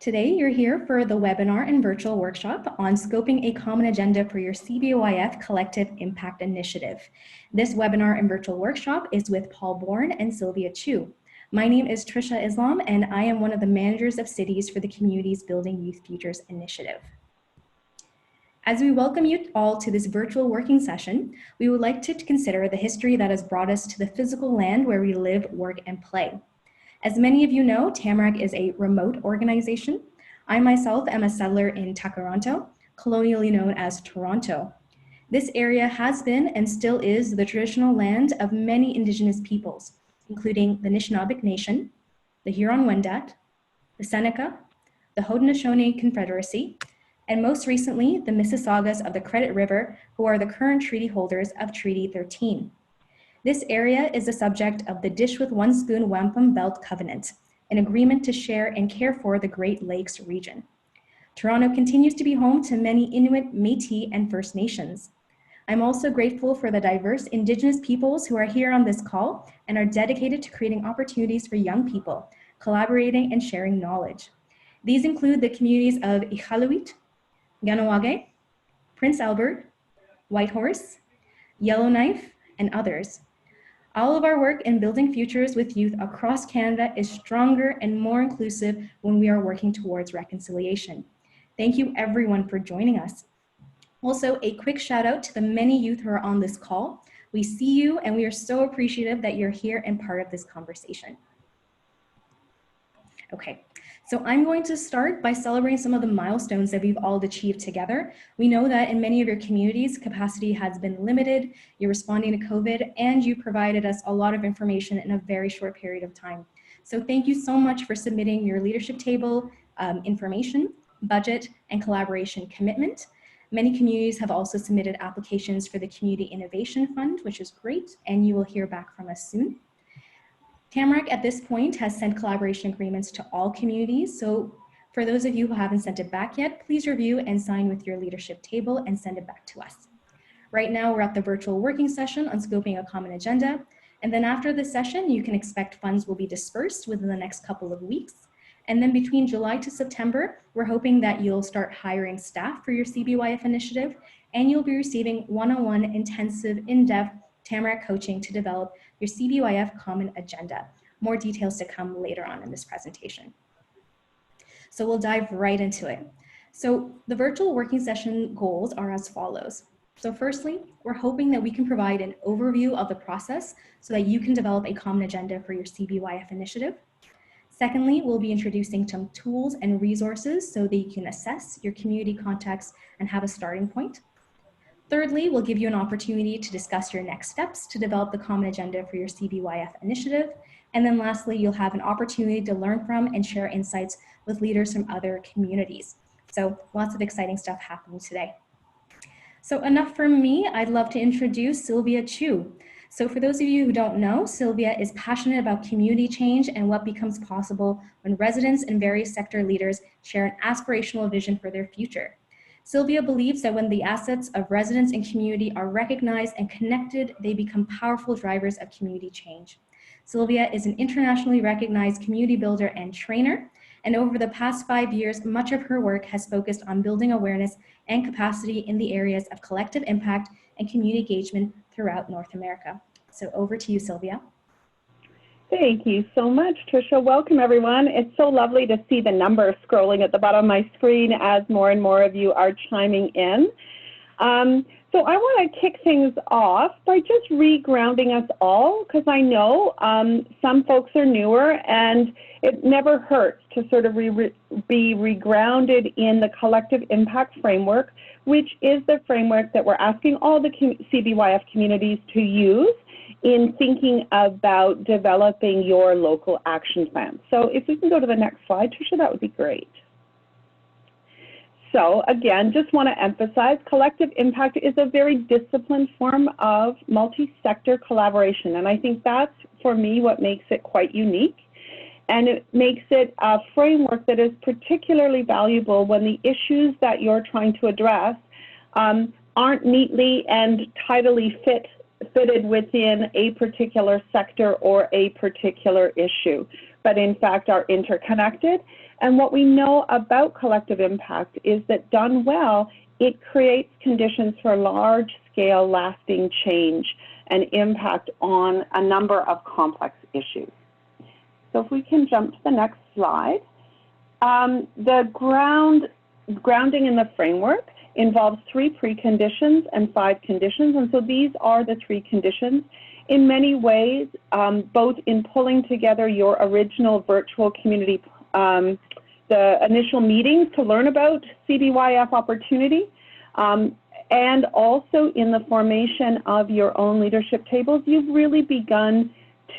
Today, you're here for the webinar and virtual workshop on scoping a common agenda for your CBOIF Collective Impact Initiative. This webinar and virtual workshop is with Paul Bourne and Sylvia Chu. My name is Trisha Islam, and I am one of the managers of cities for the Communities Building Youth Futures Initiative. As we welcome you all to this virtual working session, we would like to consider the history that has brought us to the physical land where we live, work, and play. As many of you know, Tamarack is a remote organization. I myself am a settler in Takaranto, colonially known as Toronto. This area has been and still is the traditional land of many Indigenous peoples, including the Anishinaabeg Nation, the Huron-Wendat, the Seneca, the Haudenosaunee Confederacy, and most recently, the Mississaugas of the Credit River, who are the current treaty holders of Treaty 13. This area is the subject of the Dish with One Spoon Wampum Belt Covenant, an agreement to share and care for the Great Lakes region. Toronto continues to be home to many Inuit, Métis, and First Nations. I'm also grateful for the diverse Indigenous peoples who are here on this call and are dedicated to creating opportunities for young people, collaborating and sharing knowledge. These include the communities of Iqaluit, Kahnawake, Prince Albert, Whitehorse, Yellowknife, and others. All of our work in building futures with youth across Canada is stronger and more inclusive when we are working towards reconciliation. Thank you everyone for joining us. Also, a quick shout out to the many youth who are on this call. We see you and we are so appreciative that you're here and part of this conversation. Okay. So I'm going to start by celebrating some of the milestones that we've all achieved together. We know that in many of your communities, capacity has been limited, you're responding to COVID, and you provided us a lot of information in a very short period of time. So thank you so much for submitting your leadership table, information, budget, and collaboration commitment. Many communities have also submitted applications for the Community Innovation Fund, which is great, and you will hear back from us soon. Tamarack at this point has sent collaboration agreements to all communities. So for those of you who haven't sent it back yet, please review and sign with your leadership table and send it back to us. Right now we're at the virtual working session on scoping a common agenda. And then after this session, you can expect funds will be dispersed within the next couple of weeks. And then between July to September, we're hoping that you'll start hiring staff for your CBOIF initiative, and you'll be receiving one-on-one intensive, in-depth Tamarack coaching to develop your CBOIF common agenda. More details to come later on in this presentation. So we'll dive right into it. So the virtual working session goals are as follows. So firstly, we're hoping that we can provide an overview of the process so that you can develop a common agenda for your CBOIF initiative. Secondly, we'll be introducing some tools and resources so that you can assess your community context and have a starting point. Thirdly, we'll give you an opportunity to discuss your next steps to develop the common agenda for your CBOIF initiative. And then lastly, you'll have an opportunity to learn from and share insights with leaders from other communities. So lots of exciting stuff happening today. So enough from me, I'd love to introduce Sylvia Chu. So for those of you who don't know, Sylvia is passionate about community change and what becomes possible when residents and various sector leaders share an aspirational vision for their future. Sylvia believes that when the assets of residents and community are recognized and connected, they become powerful drivers of community change. Sylvia is an internationally recognized community builder and trainer, and over the past 5 years, much of her work has focused on building awareness and capacity in the areas of collective impact and community engagement throughout North America. So over to you, Sylvia. Thank you so much, Trisha. Welcome, everyone. It's so lovely to see the numbers scrolling at the bottom of my screen as more and more of you are chiming in. So I want to kick things off by just re-grounding us all, because I know some folks are newer, and it never hurts to sort of be re-grounded in the collective impact framework, which is the framework that we're asking all the CBOIF communities to use in thinking about developing your local action plan. So if we can go to the next slide, Trisha, that would be great. So again, just want to emphasize, collective impact is a very disciplined form of multi-sector collaboration. And I think that's, for me, what makes it quite unique. And it makes it a framework that is particularly valuable when the issues that you're trying to address aren't neatly and tidily fitted within a particular sector or a particular issue. but in fact are interconnected. And what we know about collective impact is that done well, it creates conditions for large-scale lasting change and impact on a number of complex issues. So if we can jump to the next slide. The grounding in the framework involves 3 preconditions and 5 conditions, and so these are the 3 conditions. In many ways, both in pulling together your original virtual community, the initial meetings to learn about CBYF opportunity, and also in the formation of your own leadership tables, you've really begun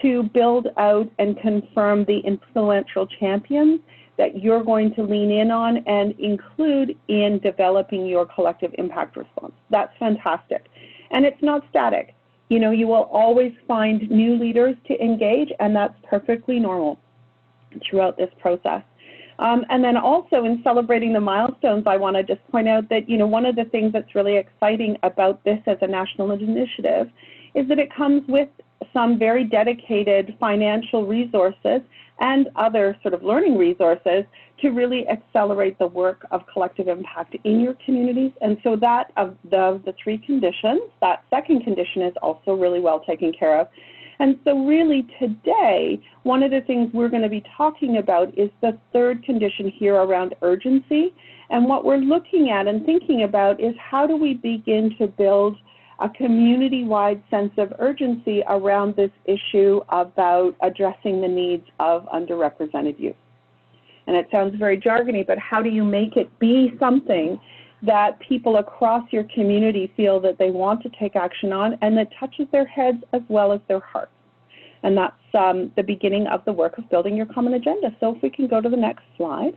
to build out and confirm the influential champions that you're going to lean in on and include in developing your collective impact response. That's fantastic. And it's not static. You know, you will always find new leaders to engage, and that's perfectly normal throughout this process. And then also in celebrating the milestones, I want to just point out that, you know, one of the things that's really exciting about this as a national initiative is that it comes with some very dedicated financial resources and other sort of learning resources to really accelerate the work of collective impact in your communities. And so that of the 3 conditions, that second condition is also really well taken care of. And so really today, one of the things we're going to be talking about is the 3rd condition here around urgency. And what we're looking at and thinking about is how do we begin to build a community-wide sense of urgency around this issue about addressing the needs of underrepresented youth. And it sounds very jargony, but how do you make it be something that people across your community feel that they want to take action on and that touches their heads as well as their hearts? And that's the beginning of the work of building your common agenda. So if we can go to the next slide.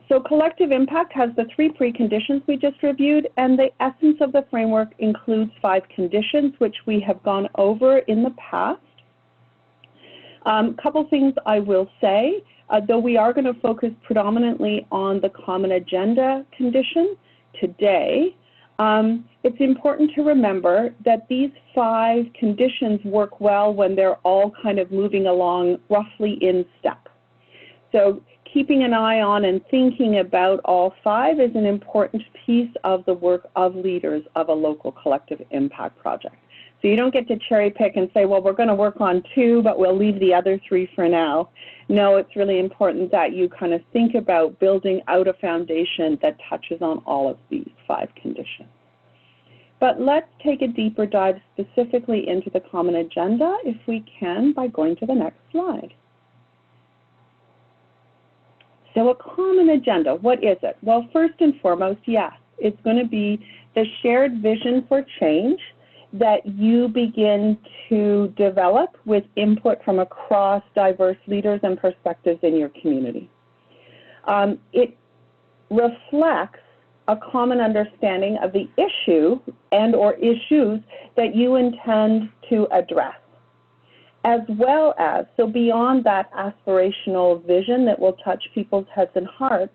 So collective impact has the 3 preconditions we just reviewed, and the essence of the framework includes 5 conditions, which we have gone over in the past. Couple things I will say, though we are going to focus predominantly on the common agenda condition today, it's important to remember that these 5 conditions work well when they're all kind of moving along roughly in step. So keeping an eye on and thinking about all 5 is an important piece of the work of leaders of a local collective impact project. So you don't get to cherry pick and say, well, we're going to work on 2, but we'll leave the other 3 for now. No, it's really important that you kind of think about building out a foundation that touches on all of these 5 conditions. But let's take a deeper dive specifically into the common agenda, if we can, by going to the next slide. So a common agenda, what is it? Well, first and foremost, yes, it's going to be the shared vision for change that you begin to develop with input from across diverse leaders and perspectives in your community. It reflects a common understanding of the issue and or issues that you intend to address, as well as, so beyond that aspirational vision that will touch people's heads and hearts,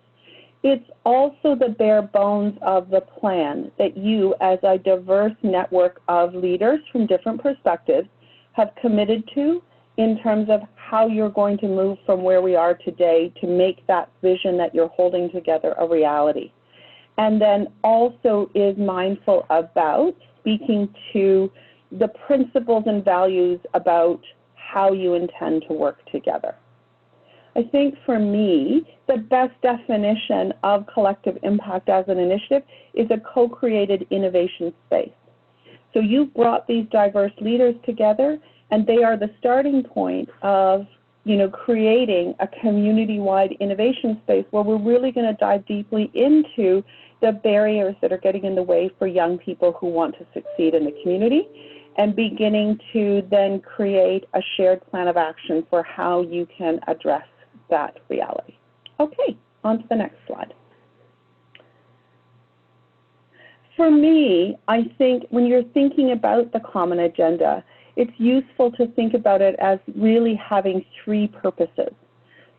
it's also the bare bones of the plan that you, as a diverse network of leaders from different perspectives, have committed to in terms of how you're going to move from where we are today to make that vision that you're holding together a reality. And then also is mindful about speaking to the principles and values about how you intend to work together. I think for me, the best definition of collective impact as an initiative is a co-created innovation space. So you've brought these diverse leaders together, and they are the starting point of, you know, creating a community-wide innovation space where we're really going to dive deeply into the barriers that are getting in the way for young people who want to succeed in the community, and beginning to then create a shared plan of action for how you can address that reality. Okay, on to the next slide. For me, I think when you're thinking about the common agenda, it's useful to think about it as really having 3 purposes.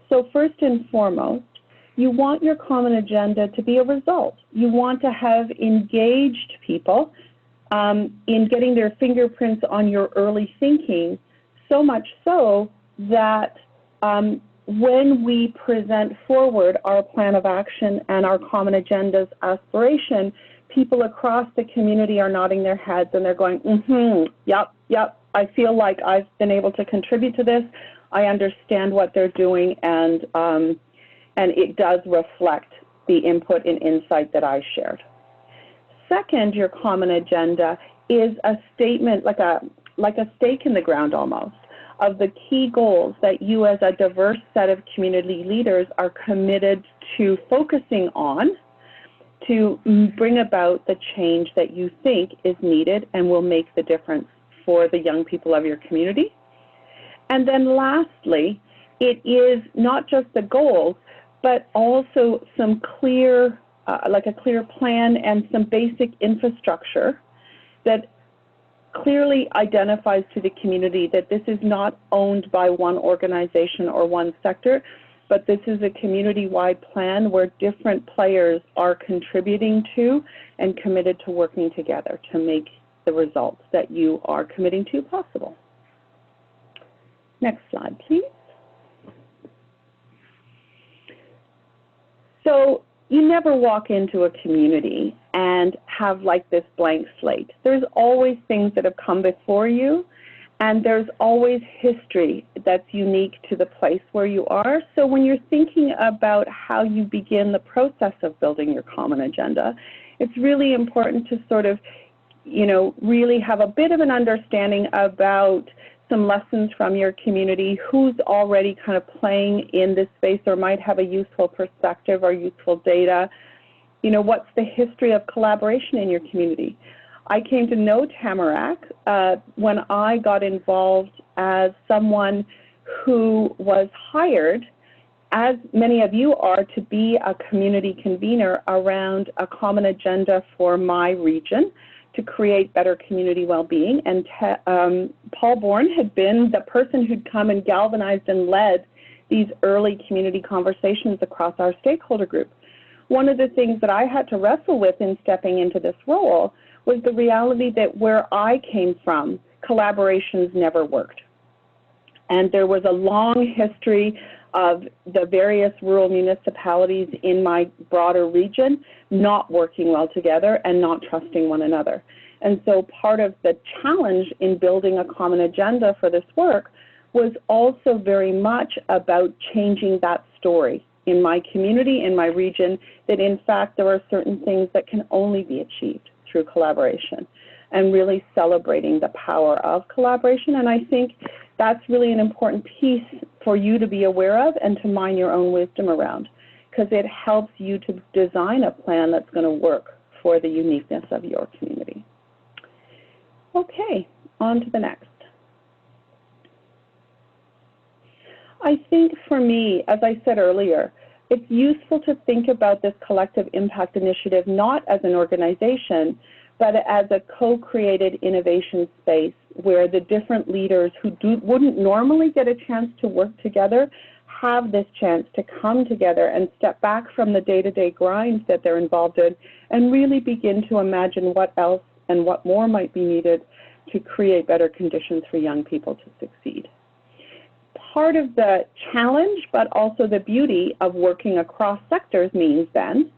So first and foremost, you want your common agenda to be a result. You want to have engaged people in getting their fingerprints on your early thinking, so much so that when we present forward our plan of action and our common agenda's aspiration, people across the community are nodding their heads and they're going, yep, I feel like I've been able to contribute to this. I understand what they're doing, and it does reflect the input and insight that I shared. Second, your common agenda is a statement, like a stake in the ground almost, of the key goals that you as a diverse set of community leaders are committed to focusing on to bring about the change that you think is needed and will make the difference for the young people of your community. And then lastly, it is not just the goals, but also some clear, like a clear plan and some basic infrastructure that clearly identifies to the community that this is not owned by one organization or one sector, but this is a community-wide plan where different players are contributing to and committed to working together to make the results that you are committing to possible. Next slide, please. So you never walk into a community and have like this blank slate. There's always things that have come before you, and there's always history that's unique to the place where you are. So when you're thinking about how you begin the process of building your common agenda, it's really important to sort of, really have a bit of an understanding about some lessons from your community, who's already kind of playing in this space or might have a useful perspective or useful data. What's the history of collaboration in your community? I came to know Tamarack when I got involved as someone who was hired, as many of you are, to be a community convener around a common agenda for my region to create better community well-being. And Paul Bourne had been the person who'd come and galvanized and led these early community conversations across our stakeholder group. One of the things that I had to wrestle with in stepping into this role was the reality that where I came from, collaborations never worked. And there was a long history of the various rural municipalities in my broader region not working well together and not trusting one another. And so part of the challenge in building a common agenda for this work was also very much about changing that story in my community, in my region, that in fact there are certain things that can only be achieved through collaboration, and really celebrating the power of collaboration. And I think that's really an important piece for you to be aware of and to mine your own wisdom around, because it helps you to design a plan that's going to work for the uniqueness of your community. Okay, on to the next. I think for me, as I said earlier, it's useful to think about this collective impact initiative not as an organization, but as a co-created innovation space where the different leaders who wouldn't normally get a chance to work together have this chance to come together and step back from the day-to-day grinds that they're involved in and really begin to imagine what else and what more might be needed to create better conditions for young people to succeed. Part of the challenge, but also the beauty of working across sectors means then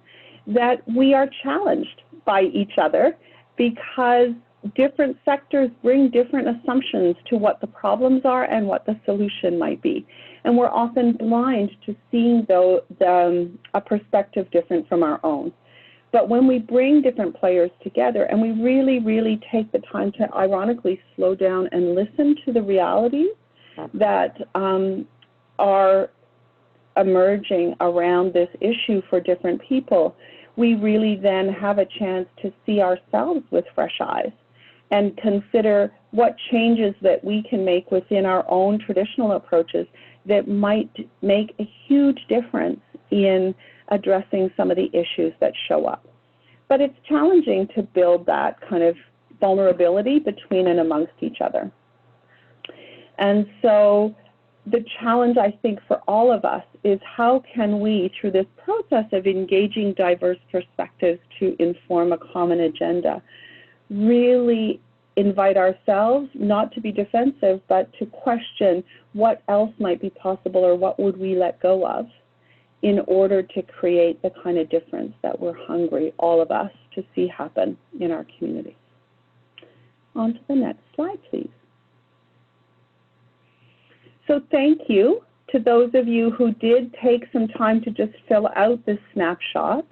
that we are challenged by each other, because different sectors bring different assumptions to what the problems are and what the solution might be. And we're often blind to seeing a perspective different from our own. But when we bring different players together and we really, really take the time to ironically slow down and listen to the realities that are emerging around this issue for different people, we really then have a chance to see ourselves with fresh eyes and consider what changes that we can make within our own traditional approaches that might make a huge difference in addressing some of the issues that show up. But it's challenging to build that kind of vulnerability between and amongst each other. And so the challenge, I think, for all of us is how can we, through this process of engaging diverse perspectives to inform a common agenda, really invite ourselves not to be defensive, but to question what else might be possible or what would we let go of in order to create the kind of difference that we're hungry, all of us, to see happen in our community. On to the next slide, please. So thank you to those of you who did take some time to just fill out this snapshot.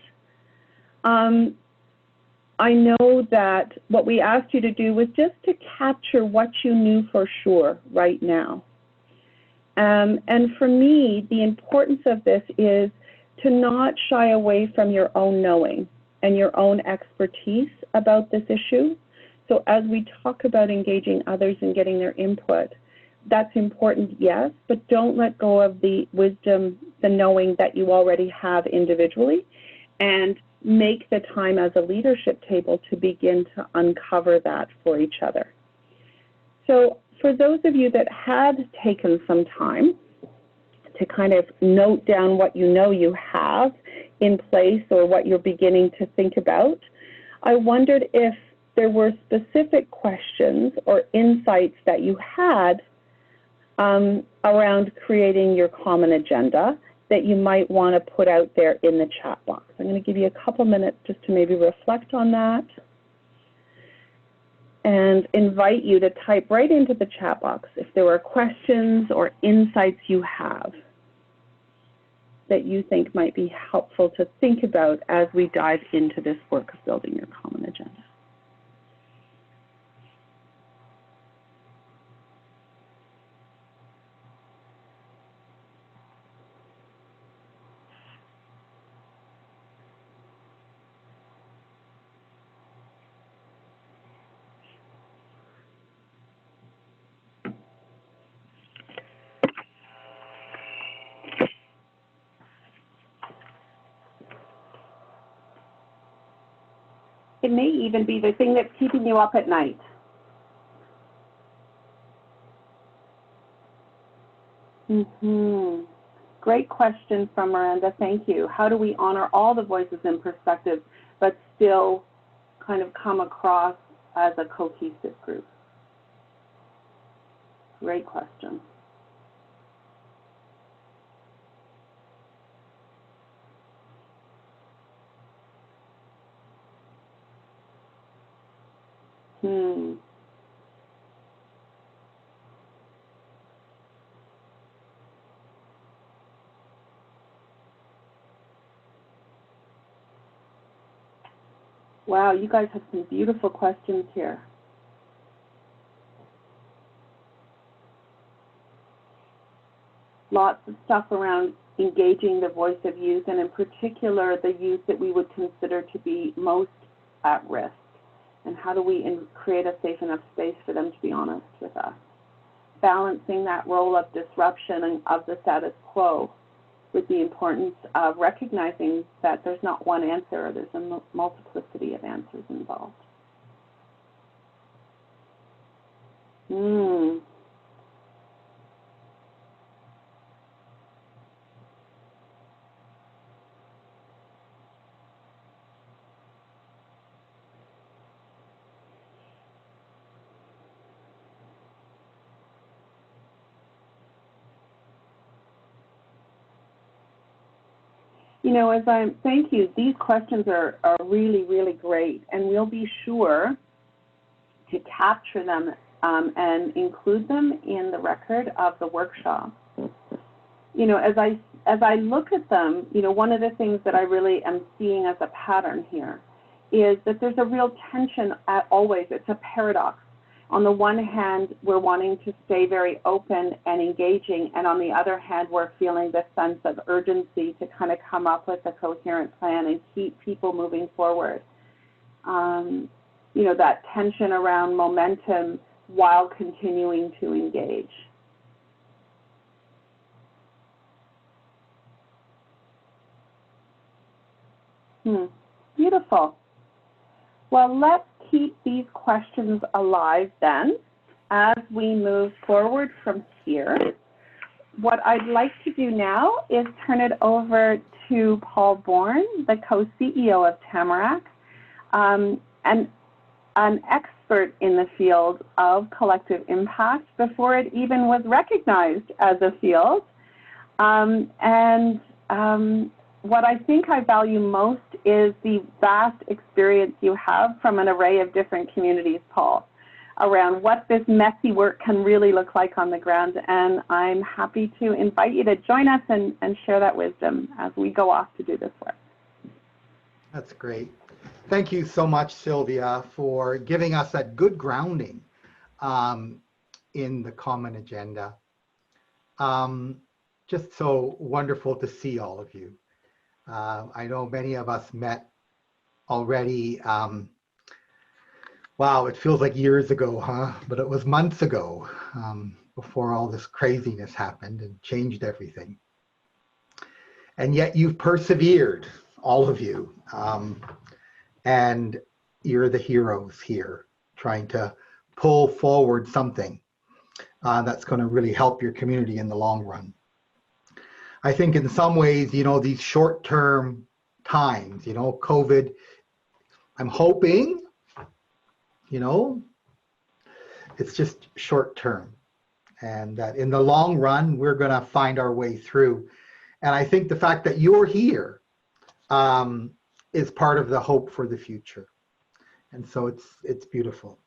I know that what we asked you to do was just to capture what you knew for sure right now. And for me, the importance of this is to not shy away from your own knowing and your own expertise about this issue. So as we talk about engaging others and getting their input, that's important, yes, but don't let go of the wisdom, the knowing that you already have individually, and make the time as a leadership table to begin to uncover that for each other. So for those of you that had taken some time to kind of note down what you know you have in place or what you're beginning to think about, I wondered if there were specific questions or insights that you had around creating your common agenda that you might want to put out there in the chat box. I'm going to give you a couple minutes just to maybe reflect on that and invite you to type right into the chat box if there are questions or insights you have that you think might be helpful to think about as we dive into this work of building your common agenda. It may even be the thing that's keeping you up at night. Great question from Miranda, thank you. How do we honor all the voices and perspectives, but still kind of come across as a cohesive group? Great question. Wow, you guys have some beautiful questions here. Lots of stuff around engaging the voice of youth, and in particular, the youth that we would consider to be most at risk. And how do we create a safe enough space for them to be honest with us? Balancing that role of disruption and of the status quo with the importance of recognizing that there's not one answer, there's a multiplicity of answers involved. You know, thank you. These questions are really, really great, and we'll be sure to capture them and include them in the record of the workshop. You know, as I look at them, you know, one of the things that I really am seeing as a pattern here is that there's a real tension always. It's a paradox. On the one hand, we're wanting to stay very open and engaging, and on the other hand, we're feeling this sense of urgency to kind of come up with a coherent plan and keep people moving forward. You know, that tension around momentum while continuing to engage. Beautiful. Well, let's keep these questions alive then as we move forward from here. What I'd like to do now is turn it over to Paul Bourne, the co-CEO of Tamarack, and an expert in the field of collective impact before it even was recognized as a field. What I think I value most is the vast experience you have from an array of different communities, Paul, around what this messy work can really look like on the ground. And I'm happy to invite you to join us and share that wisdom as we go off to do this work. That's great. Thank you so much, Sylvia, for giving us that good grounding in the common agenda. Just so wonderful to see all of you. I know many of us met already. Wow, it feels like years ago, huh? But it was months ago before all this craziness happened and changed everything. And yet you've persevered, all of you. And you're the heroes here, trying to pull forward something that's going to really help your community in the long run. I think in some ways, you know, these short-term times, you know, COVID, I'm hoping, you know, it's just short-term, and that in the long run, we're going to find our way through. And I think the fact that you're here is part of the hope for the future. And so it's beautiful.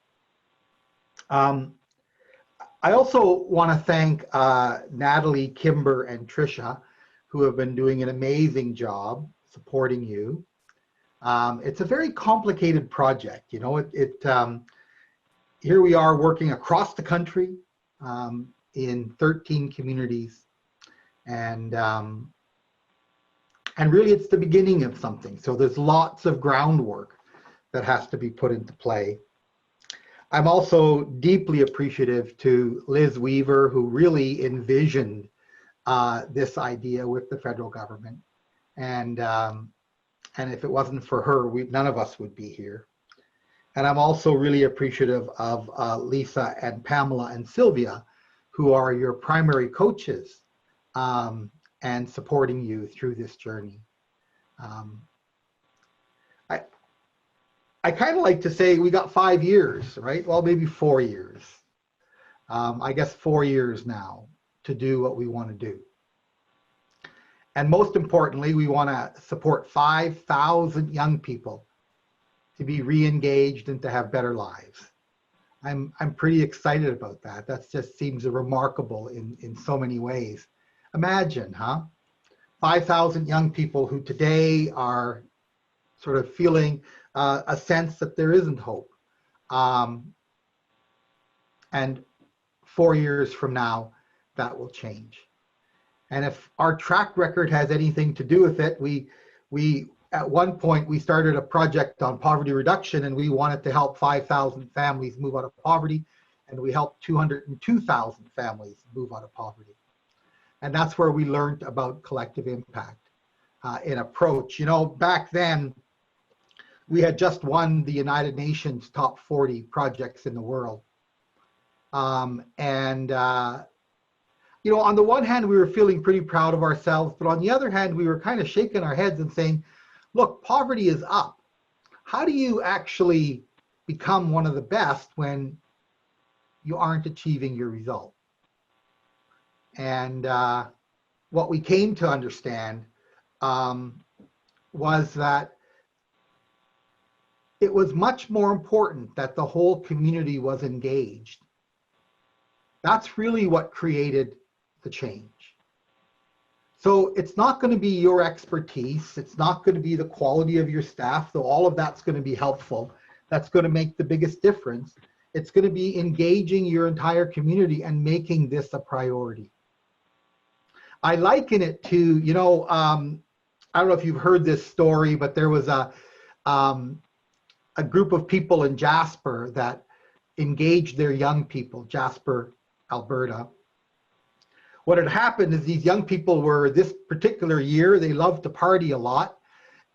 I also want to thank Natalie, Kimber, and Trisha, who have been doing an amazing job supporting you. It's a very complicated project. You know, here we are working across the country in 13 communities, and really it's the beginning of something. So there's lots of groundwork that has to be put into play. I'm also deeply appreciative to Liz Weaver, who really envisioned this idea with the federal government. And if it wasn't for her, none of us would be here. And I'm also really appreciative of Lisa and Pamela and Sylvia, who are your primary coaches and supporting you through this journey. I kind of like to say we got 5 years, right? Well, maybe 4 years. I guess 4 years now to do what we want to do. And most importantly, we want to support 5,000 young people to be re-engaged and to have better lives. I'm pretty excited about that. That just seems remarkable in so many ways. Imagine, huh? 5,000 young people who today are sort of feeling a sense that there isn't hope. And 4 years from now, that will change. And if our track record has anything to do with it, we at one point, we started a project on poverty reduction, and we wanted to help 5,000 families move out of poverty, and we helped 202,000 families move out of poverty. And that's where we learned about collective impact in approach. You know, back then, we had just won the United Nations top 40 projects in the world. You know, on the one hand, we were feeling pretty proud of ourselves, but on the other hand, we were kind of shaking our heads and saying, look, poverty is up. How do you actually become one of the best when you aren't achieving your result? And what we came to understand was that it was much more important that the whole community was engaged. That's really what created the change. So it's not going to be your expertise. It's not going to be the quality of your staff, though all of that's going to be helpful. That's going to make the biggest difference. It's going to be engaging your entire community and making this a priority. I liken it to, you know, I don't know if you've heard this story, but there was a group of people in Jasper that engaged their young people, Jasper, Alberta. What had happened is these young people were, this particular year, they loved to party a lot,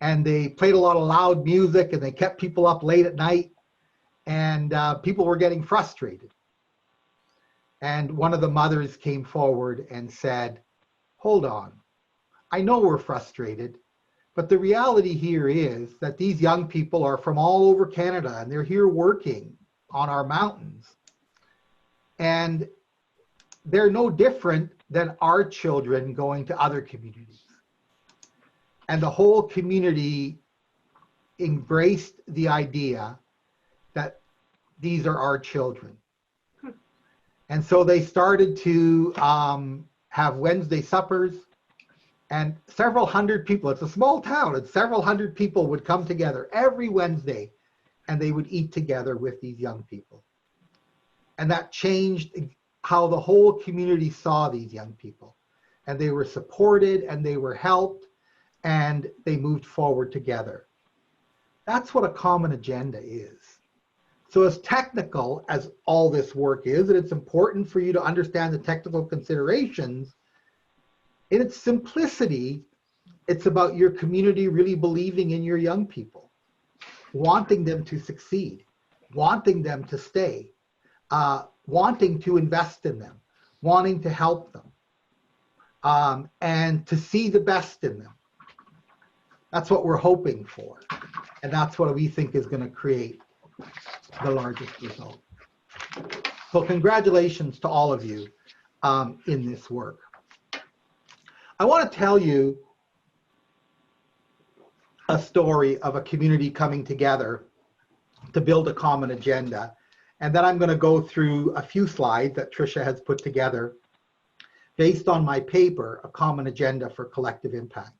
and they played a lot of loud music, and they kept people up late at night, and people were getting frustrated. And one of the mothers came forward and said, hold on, I know we're frustrated, but the reality here is that these young people are from all over Canada, and they're here working on our mountains. And they're no different than our children going to other communities. And the whole community embraced the idea that these are our children. And so they started to have Wednesday suppers, and several hundred people, it's a small town, and several hundred people would come together every Wednesday, and they would eat together with these young people. And that changed how the whole community saw these young people. And they were supported, and they were helped, and they moved forward together. That's what a common agenda is. So as technical as all this work is, and it's important for you to understand the technical considerations, in its simplicity, it's about your community really believing in your young people, wanting them to succeed, wanting them to stay, wanting to invest in them, wanting to help them, and to see the best in them. That's what we're hoping for. And that's what we think is going to create the largest result. So congratulations to all of you in this work. I want to tell you a story of a community coming together to build a common agenda. And then I'm going to go through a few slides that Tricia has put together based on my paper, A Common Agenda for Collective Impact.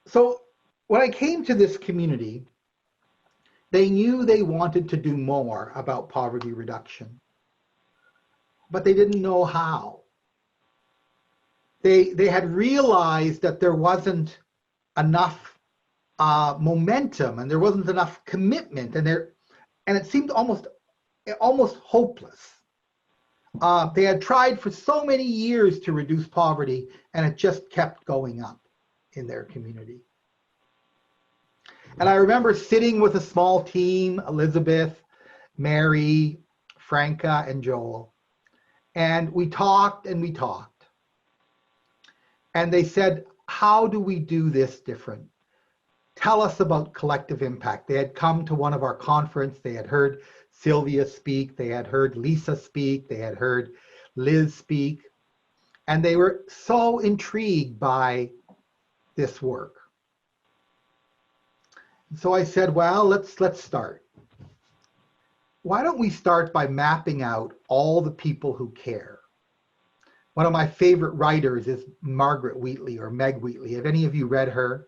So when I came to this community, they knew they wanted to do more about poverty reduction, but they didn't know how. They had realized that there wasn't enough momentum, and there wasn't enough commitment, and it seemed almost hopeless. They had tried for so many years to reduce poverty, and it just kept going up in their community. And I remember sitting with a small team, Elizabeth, Mary, Franca, and Joel. And we talked and we talked. And they said, how do we do this different? Tell us about collective impact. They had come to one of our conference. They had heard Sylvia speak. They had heard Lisa speak. They had heard Liz speak. And they were so intrigued by this work. So I said, well, let's start. Why don't we start by mapping out all the people who care? One of my favorite writers is Margaret Wheatley, or Meg Wheatley. Have any of you read her?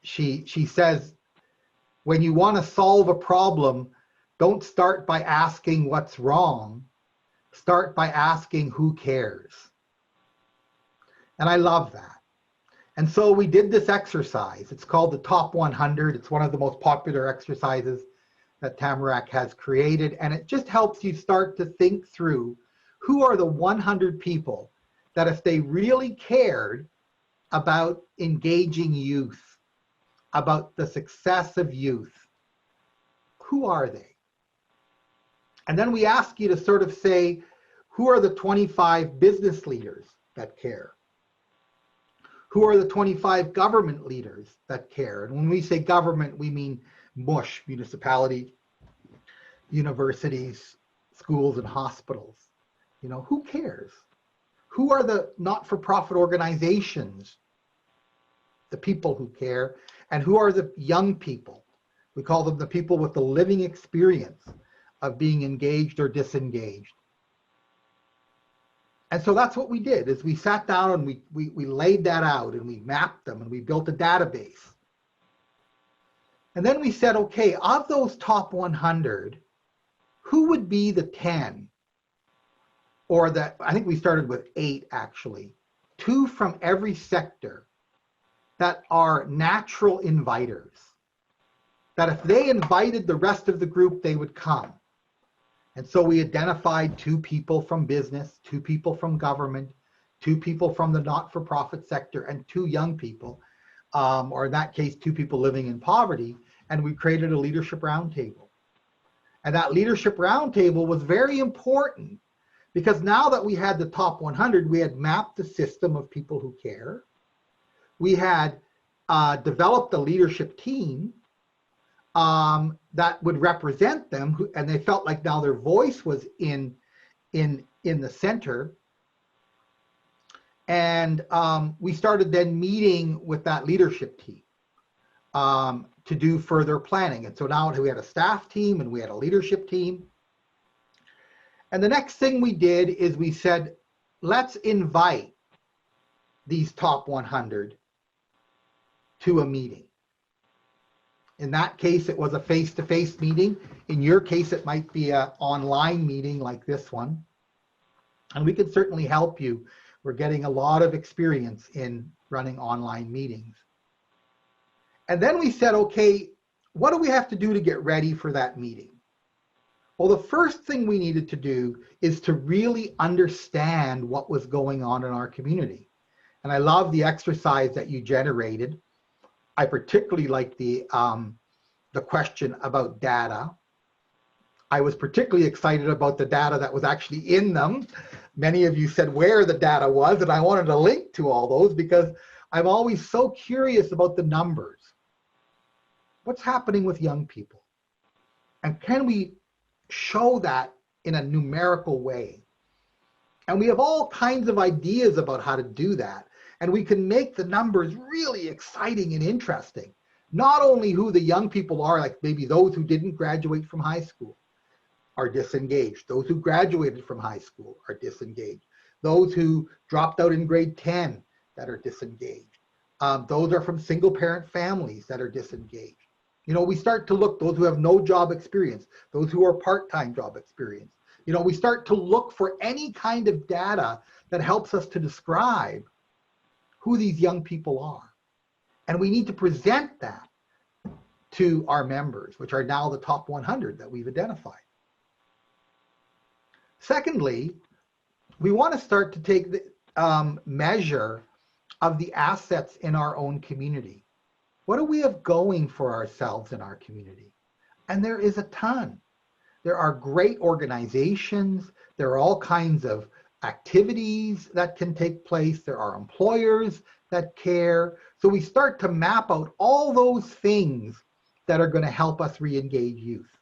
She says, when you want to solve a problem, don't start by asking what's wrong. Start by asking who cares. And I love that. And so we did this exercise. It's called the Top 100. It's one of the most popular exercises that Tamarack has created. And it just helps you start to think through who are the 100 people that, if they really cared about engaging youth, about the success of youth, who are they? And then we ask you to sort of say, who are the 25 business leaders that care? Who are the 25 government leaders that care? And when we say government, we mean MUSH, municipality, universities, schools, and hospitals. You know, who cares? Who are the not-for-profit organizations, the people who care? And who are the young people? We call them the people with the living experience of being engaged or disengaged. And so that's what we did, is we sat down and we laid that out, and we mapped them, and we built a database. And then we said, okay, of those top 100, who would be the 10? Or I think we started with 8 actually, 2 from every sector that are natural inviters. That if they invited the rest of the group, they would come. And so we identified 2 people from business, 2 people from government, 2 people from the not-for-profit sector, and 2 young people, or in that case, 2 people living in poverty, and we created a leadership roundtable. And that leadership roundtable was very important, because now that we had the top 100, we had mapped the system of people who care. We had developed a leadership team, that would represent them, and they felt like now their voice was in the center. And we started then meeting with that leadership team to do further planning. And so now we had a staff team and we had a leadership team. And the next thing we did is we said, let's invite these top 100 to a meeting. In that case, it was a face-to-face meeting. In your case, it might be an online meeting like this one. And we could certainly help you. We're getting a lot of experience in running online meetings. And then we said, okay, what do we have to do to get ready for that meeting? Well, the first thing we needed to do is to really understand what was going on in our community. And I love the exercise that you generated. I particularly like the question about data. I was particularly excited about the data that was actually in them. Many of you said where the data was, and I wanted to link to all those because I'm always so curious about the numbers. What's happening with young people? And can we show that in a numerical way? And we have all kinds of ideas about how to do that. And we can make the numbers really exciting and interesting. Not only who the young people are, like maybe those who didn't graduate from high school are disengaged. Those who graduated from high school are disengaged. Those who dropped out in grade 10 that are disengaged. Those are from single parent families that are disengaged. You know, we start to look, those who have no job experience, those who are part-time job experience. You know, we start to look for any kind of data that helps us to describe who these young people are. And we need to present that to our members, which are now the top 100 that we've identified. Secondly, we want to start to take the measure of the assets in our own community. What do we have going for ourselves in our community? And there is a ton. There are great organizations. There are all kinds of activities that can take place. There are employers that care. So we start to map out all those things that are going to help us re-engage youth.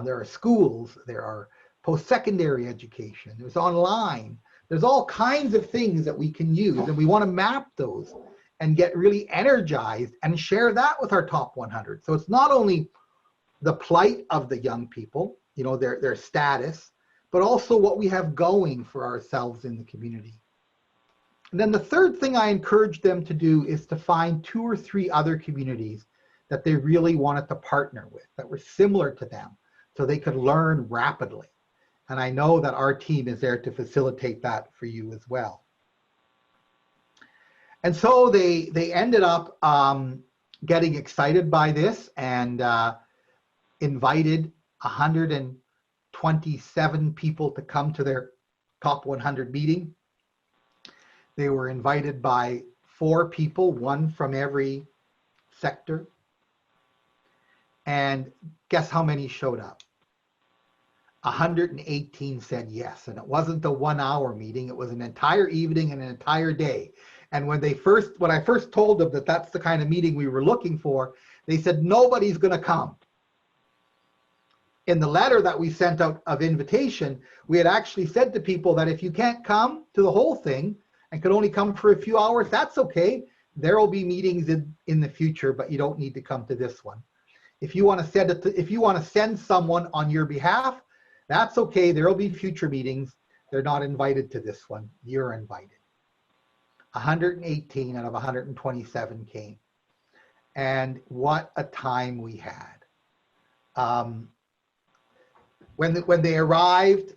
There are schools, there are post-secondary education, there's online, there's all kinds of things that we can use, and we want to map those and get really energized and share that with our top 100. So it's not only the plight of the young people, you know, their status, but also what we have going for ourselves in the community. And then the third thing I encourage them to do is to find 2 or 3 other communities that they really wanted to partner with, that were similar to them, so they could learn rapidly. And I know that our team is there to facilitate that for you as well. And so they ended up getting excited by this and invited 127 people to come to their top 100 meeting. They were invited by 4 people, 1 from every sector. And guess how many showed up? 118 said yes. And it wasn't a 1-hour meeting. It was an entire evening and an entire day. And when I first told them that that's the kind of meeting we were looking for, they said, nobody's going to come. In the letter that we sent out of invitation, we had actually said to people that if you can't come to the whole thing and could only come for a few hours, that's okay. There will be meetings in the future, but you don't need to come to this one. If you want to send someone on your behalf, that's okay. There will be future meetings. They're not invited to this one. You're invited. 118 out of 127 came. And what a time we had. When they arrived,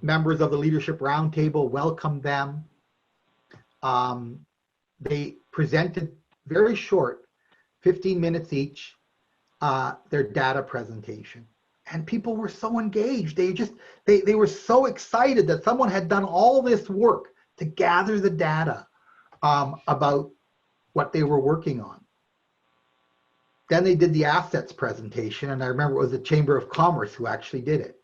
members of the Leadership Roundtable welcomed them. They presented very short, 15 minutes each, their data presentation. And people were so engaged. They were so excited that someone had done all this work to gather the data about what they were working on. Then they did the assets presentation, and I remember it was the Chamber of Commerce who actually did it.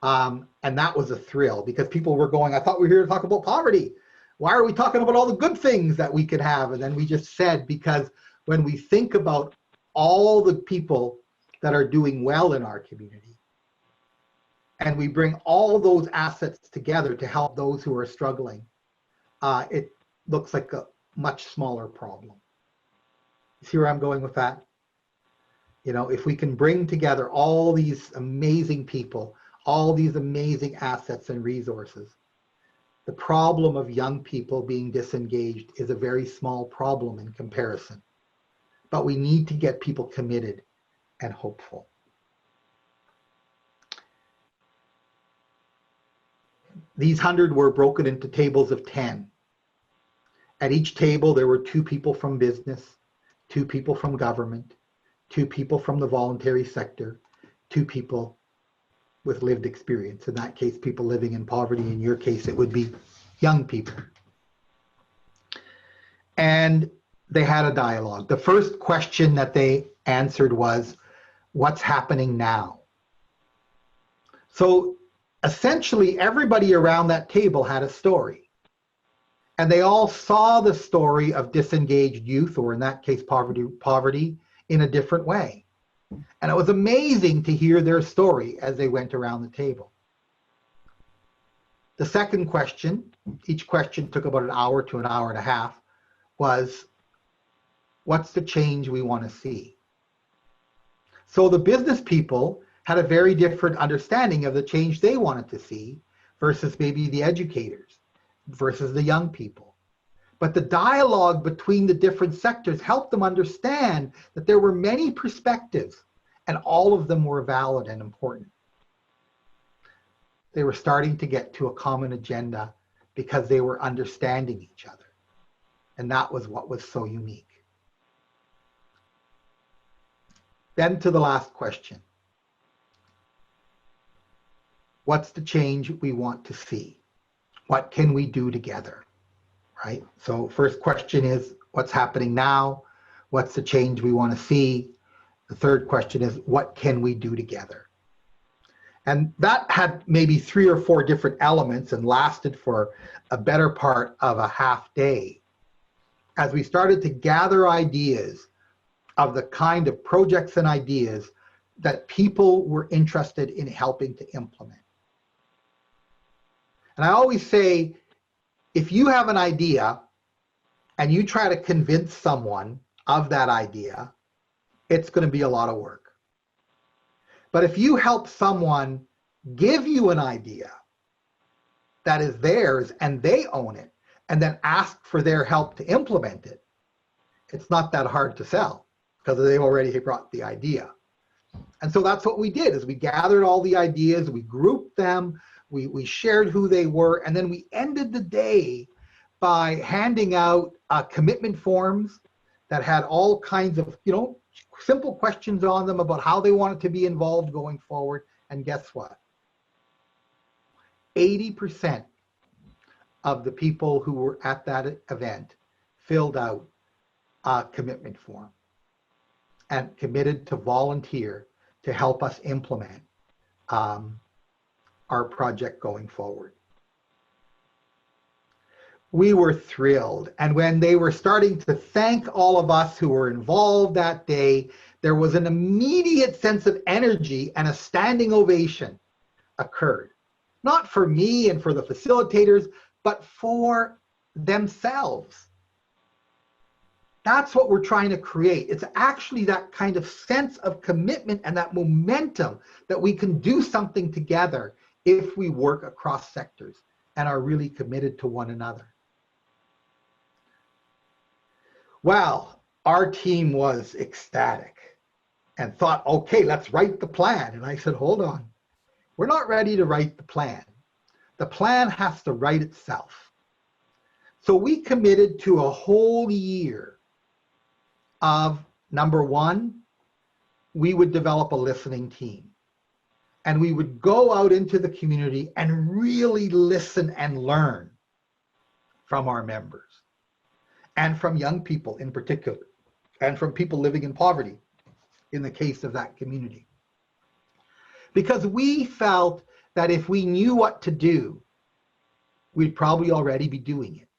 And that was a thrill because people were going, I thought we were here to talk about poverty. Why are we talking about all the good things that we could have? And then we just said, because when we think about all the people that are doing well in our community, and we bring all those assets together to help those who are struggling, it looks like a much smaller problem. See where I'm going with that? You know, if we can bring together all these amazing people, all these amazing assets and resources, the problem of young people being disengaged is a very small problem in comparison. But we need to get people committed and hopeful. These 100 were broken into tables of 10. At each table, there were 2 people from business, 2 people from government, 2 people from the voluntary sector, 2 people with lived experience. In that case, people living in poverty. In your case, it would be young people. And they had a dialogue. The first question that they answered was, what's happening now? So essentially, everybody around that table had a story. And they all saw the story of disengaged youth, or in that case, poverty, in a different way. And it was amazing to hear their story as they went around the table. The second question, each question took about an hour to an hour and a half, was, what's the change we want to see? So the business people had a very different understanding of the change they wanted to see versus maybe the educators, versus the young people. But the dialogue between the different sectors helped them understand that there were many perspectives and all of them were valid and important. They were starting to get to a common agenda because they were understanding each other. And that was what was so unique. Then to the last question. What's the change we want to see? What can we do together? Right? So first question is, what's happening now? What's the change we want to see? The third question is, what can we do together? And that had maybe 3 or 4 different elements and lasted for a better part of a half day as we started to gather ideas of the kind of projects and ideas that people were interested in helping to implement. And I always say, if you have an idea and you try to convince someone of that idea, it's going to be a lot of work. But if you help someone give you an idea that is theirs and they own it, and then ask for their help to implement it, it's not that hard to sell because they already brought the idea. And so that's what we did, is we gathered all the ideas, we grouped them, we shared who they were, and then we ended the day by handing out commitment forms that had all kinds of, simple questions on them about how they wanted to be involved going forward. And guess what? 80% of the people who were at that event filled out a commitment form and committed to volunteer to help us implement our project going forward. We were thrilled. And when they were starting to thank all of us who were involved that day, there was an immediate sense of energy and a standing ovation occurred. Not for me and for the facilitators, but for themselves. That's what we're trying to create. It's actually that kind of sense of commitment and that momentum that we can do something together if we work across sectors and are really committed to one another. Well, our team was ecstatic and thought, okay, let's write the plan. And I said, hold on, we're not ready to write the plan. The plan has to write itself. So we committed to a whole year of, number one, we would develop a listening team. And we would go out into the community and really listen and learn from our members and from young people in particular, and from people living in poverty in the case of that community. Because we felt that if we knew what to do, we'd probably already be doing it.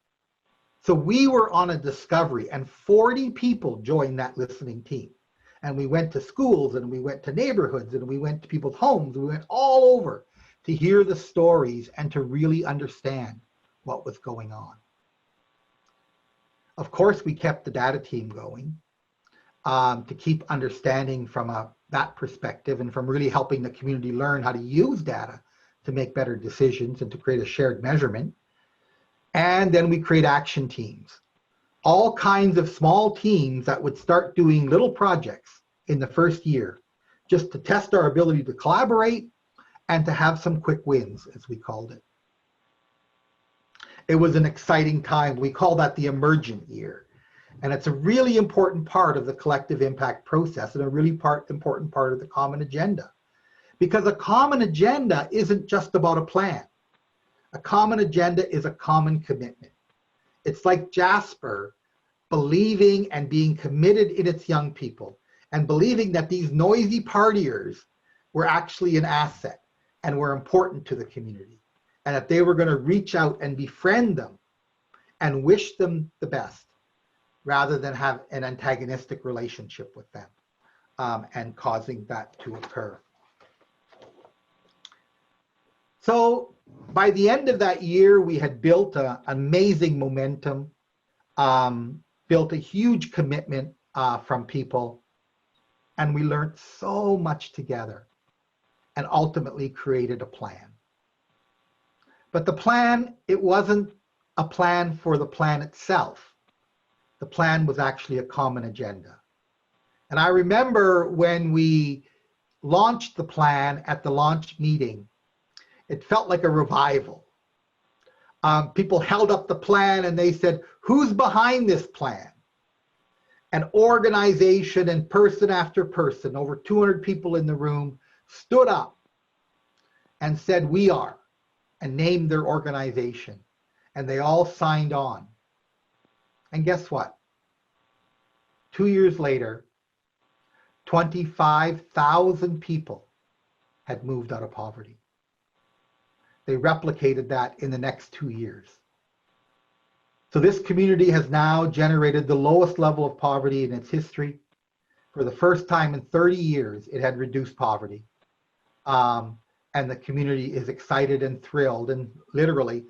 So we were on a discovery, and 40 people joined that listening team. And we went to schools, and we went to neighborhoods, and we went to people's homes. We went all over to hear the stories and to really understand what was going on. Of course, we kept the data team going to keep understanding from that perspective and from really helping the community learn how to use data to make better decisions and to create a shared measurement. And then we create action teams, all kinds of small teams that would start doing little projects in the first year, just to test our ability to collaborate and to have some quick wins, as we called it. It was an exciting time. We call that the emergent year. And it's a really important part of the collective impact process and a really important part of the common agenda. Because a common agenda isn't just about a plan. A common agenda is a common commitment. It's like Jasper believing and being committed in its young people and believing that these noisy partiers were actually an asset and were important to the community, and that they were going to reach out and befriend them and wish them the best rather than have an antagonistic relationship with them and causing that to occur. So by the end of that year, we had built an amazing momentum, built a huge commitment from people, and we learned so much together and ultimately created a plan. But the plan, it wasn't a plan for the plan itself. The plan was actually a common agenda. And I remember when we launched the plan at the launch meeting, it felt like a revival. People held up the plan and they said, who's behind this plan? An organization and person after person, over 200 people in the room, stood up and said, we are, and named their organization. And they all signed on. And guess what? 2 years later, 25,000 people had moved out of poverty. They replicated that in the next 2 years. So this community has now generated the lowest level of poverty in its history. For the first time in 30 years, it had reduced poverty. And the community is excited and thrilled, and literally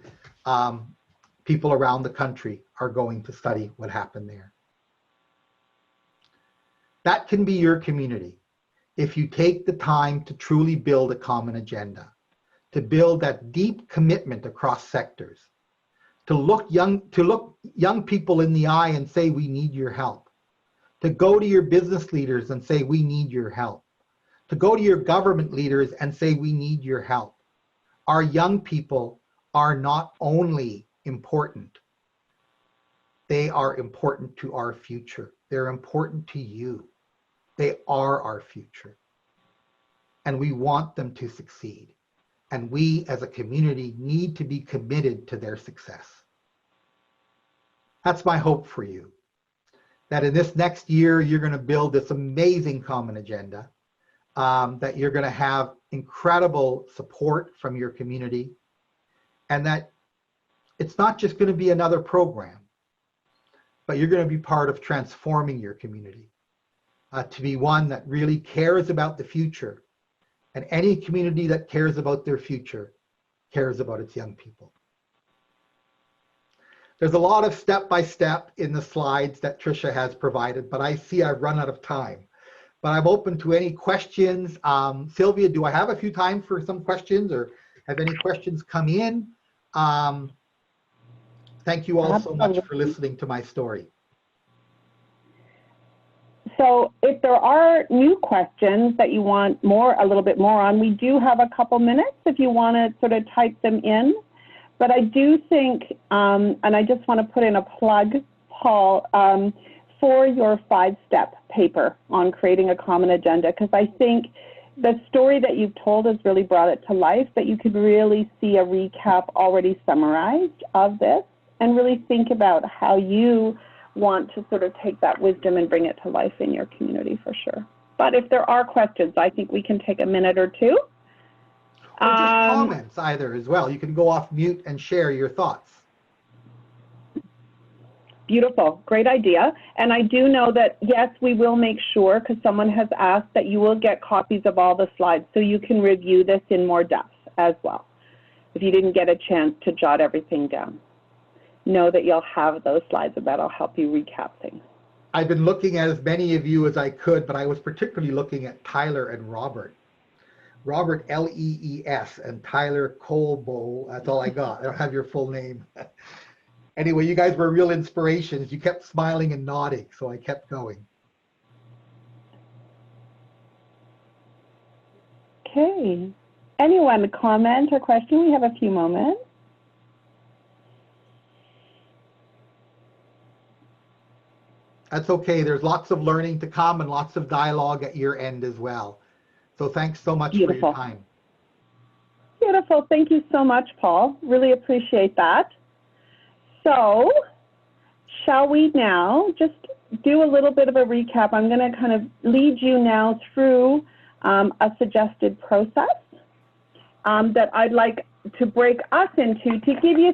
people around the country are going to study what happened there. That can be your community if you take the time to truly build a common agenda, to build that deep commitment across sectors, to look young people in the eye and say, we need your help, to go to your business leaders and say, we need your help, to go to your government leaders and say, we need your help. Our young people are not only important, they are important to our future. They're important to you. They are our future. And we want them to succeed. And we as a community need to be committed to their success. That's my hope for you, that in this next year, you're going to build this amazing common agenda, that you're going to have incredible support from your community, and that it's not just going to be another program, but you're going to be part of transforming your community to be one that really cares about the future. And any community that cares about their future cares about its young people. There's a lot of step-by-step in the slides that Tricia has provided, but I see I've run out of time. But I'm open to any questions. Sylvia, do I have a few time for some questions, or have any questions come in? Thank you all so much for listening to my story. So if there are new questions that you want a little bit more on, we do have a couple minutes if you want to sort of type them in. But I do think, and I just want to put in a plug, Paul, for your 5-step paper on creating a common agenda, because I think the story that you've told has really brought it to life, that you could really see a recap already summarized of this and really think about how you want to sort of take that wisdom and bring it to life in your community for sure. But if there are questions, I think we can take a minute or two. Or just comments either as well. You can go off mute and share your thoughts. Beautiful, great idea. And I do know that, yes, we will make sure, because someone has asked, that you will get copies of all the slides so you can review this in more depth as well. If you didn't get a chance to jot everything down, know that you'll have those slides and that'll help you recap things. I've been looking at as many of you as I could, but I was particularly looking at Tyler and Robert. Robert, L-E-E-S, and Tyler Colbo. That's all I got. I don't have your full name. Anyway, you guys were real inspirations. You kept smiling and nodding, so I kept going. Okay. Anyone comment or question? We have a few moments. That's okay. There's lots of learning to come and lots of dialogue at your end as well. So thanks so much for your time. Beautiful. Thank you so much, Paul. Really appreciate that. So, shall we now just do a little bit of a recap? I'm going to kind of lead you now through a suggested process that I'd like to break us into to give you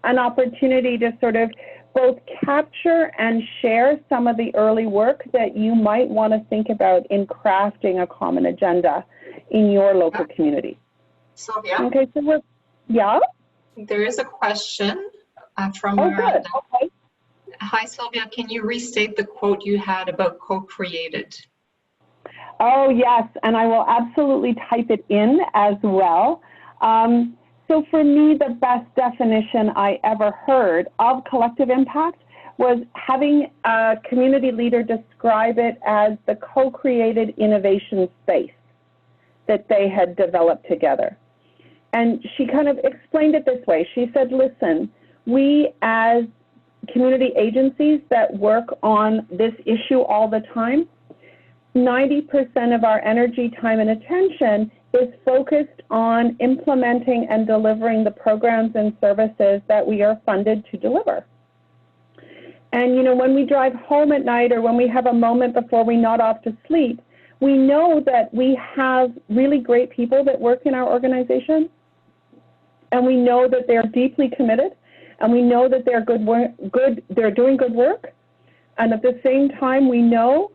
an opportunity to sort of both capture and share some of the early work that you might want to think about in crafting a common agenda in your local community. Sylvia? Okay, so yeah? There is a question from Miranda. Okay. Hi, Sylvia. Can you restate the quote you had about co-created? Oh, yes, and I will absolutely type it in as well. So for me, the best definition I ever heard of collective impact was having a community leader describe it as the co-created innovation space that they had developed together. And she kind of explained it this way. She said, listen, we as community agencies that work on this issue all the time, 90% of our energy, time, and attention is focused on implementing and delivering the programs and services that we are funded to deliver. And, you know, when we drive home at night or when we have a moment before we nod off to sleep, we know that we have really great people that work in our organization, and we know that they're deeply committed, and we know that they're they're doing good work, and at the same time, we know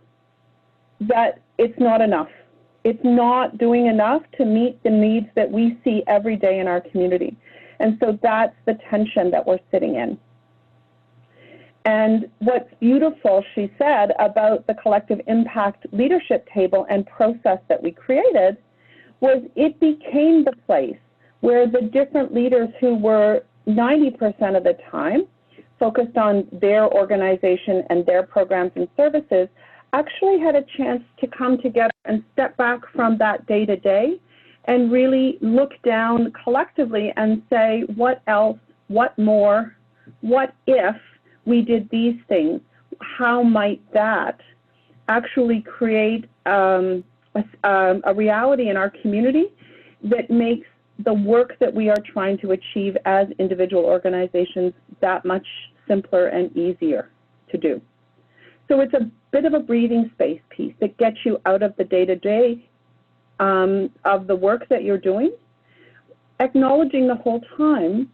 that it's not enough. It's not doing enough to meet the needs that we see every day in our community. And so that's the tension that we're sitting in. And what's beautiful, she said, about the collective impact leadership table and process that we created was it became the place where the different leaders who were 90% of the time focused on their organization and their programs and services actually had a chance to come together and step back from that day-to-day and really look down collectively and say, what else, what more, what if we did these things? How might that actually create a reality in our community that makes the work that we are trying to achieve as individual organizations that much simpler and easier to do? So it's a bit of a breathing space piece that gets you out of the day-to-day of the work that you're doing, acknowledging the whole time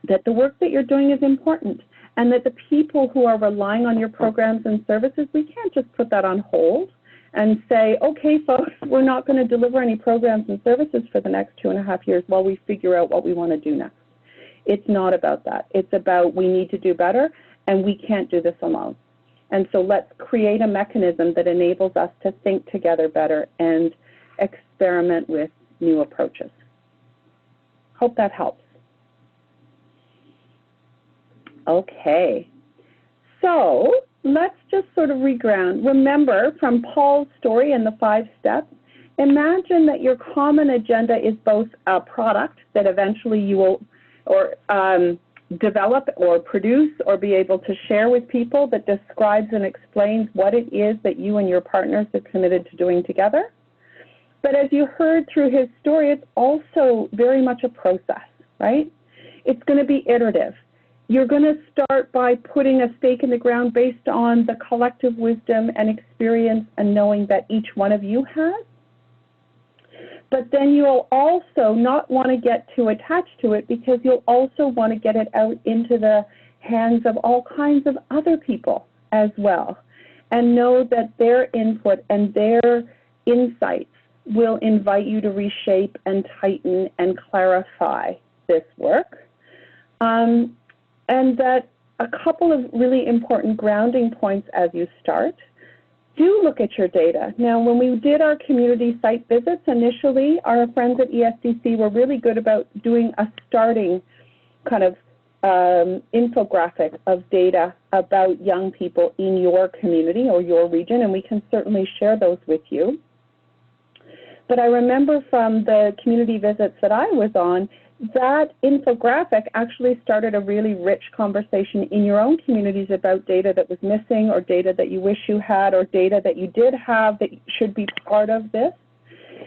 that the work that you're doing is important and that the people who are relying on your programs and services, we can't just put that on hold and say, okay, folks, we're not going to deliver any programs and services for the next 2.5 years while we figure out what we want to do next. It's not about that. It's about we need to do better, and we can't do this alone. And so let's create a mechanism that enables us to think together better and experiment with new approaches. Hope that helps. Okay, so let's just sort of reground. Remember from Paul's story and the 5 steps, imagine that your common agenda is both a product that eventually you will develop or produce or be able to share with people that describes and explains what it is that you and your partners are committed to doing together. But as you heard through his story, it's also very much a process, right? It's going to be iterative. You're going to start by putting a stake in the ground based on the collective wisdom and experience and knowing that each one of you has. But then you'll also not want to get too attached to it because you'll also want to get it out into the hands of all kinds of other people as well, and know that their input and their insights will invite you to reshape and tighten and clarify this work. And that a couple of really important grounding points as you start. Do look at your data. Now, when we did our community site visits initially, our friends at ESDC were really good about doing a starting kind of infographic of data about young people in your community or your region, and we can certainly share those with you. But I remember from the community visits that I was on, that infographic actually started a really rich conversation in your own communities about data that was missing, or data that you wish you had, or data that you did have that should be part of this.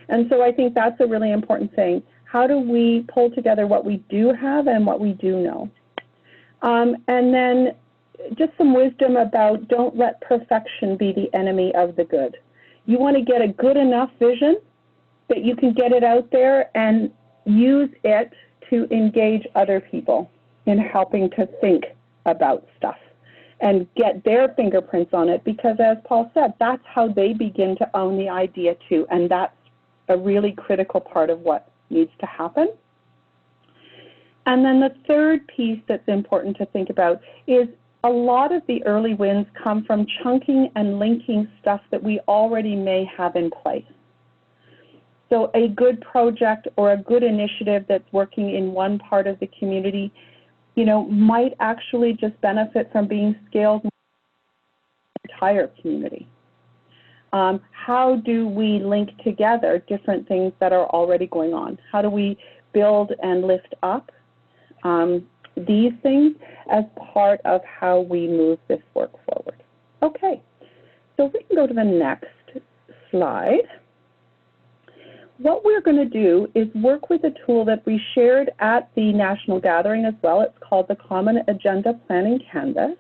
And so I think that's a really important thing. How do we pull together what we do have and what we do know? And then just some wisdom about don't let perfection be the enemy of the good. You want to get a good enough vision that you can get it out there and use it to engage other people in helping to think about stuff and get their fingerprints on it, because as Paul said, that's how they begin to own the idea too, and that's a really critical part of what needs to happen. And then the third piece that's important to think about is a lot of the early wins come from chunking and linking stuff that we already may have in place. So a good project or a good initiative that's working in one part of the community, you know, might actually just benefit from being scaled in the entire community. How do we link together different things that are already going on? How do we build and lift up these things as part of how we move this work forward? Okay, so we can go to the next slide. What we're going to do is work with a tool that we shared at the national gathering as well. It's called the Common Agenda Planning Canvas.